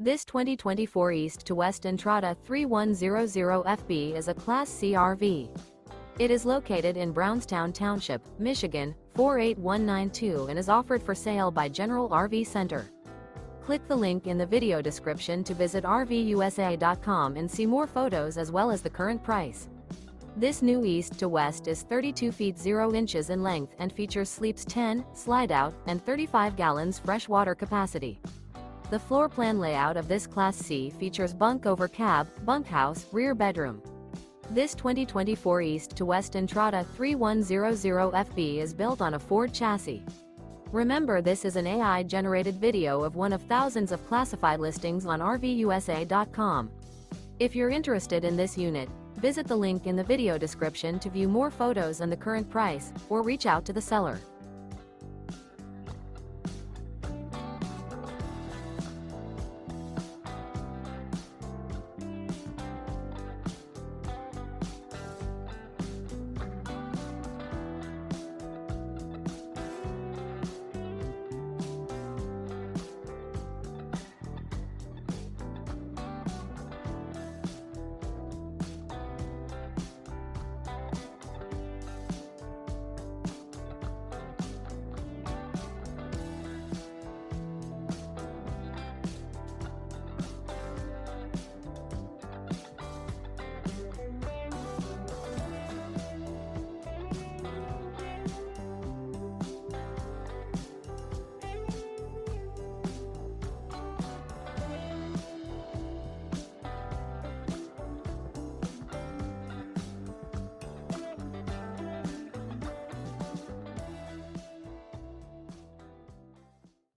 This 2024 East to West Entrada 3100FB is a Class C RV. It is located in Brownstown Township, Michigan, 48192 and is offered for sale by General RV Center. Click the link in the video description to visit RVUSA.com and see more photos as well as the current price. This new East to West is 32 feet 0 inches in length and features sleeps 10, slide-out, and 35 gallons fresh water capacity. The floor plan layout of this Class C features bunk over cab, bunkhouse, rear bedroom. This 2024 East to West Entrada 3100FB is built on a Ford chassis. Remember, this is an AI-generated video of one of thousands of classified listings on RVUSA.com. If you're interested in this unit, visit the link in the video description to view more photos and the current price, or reach out to the seller.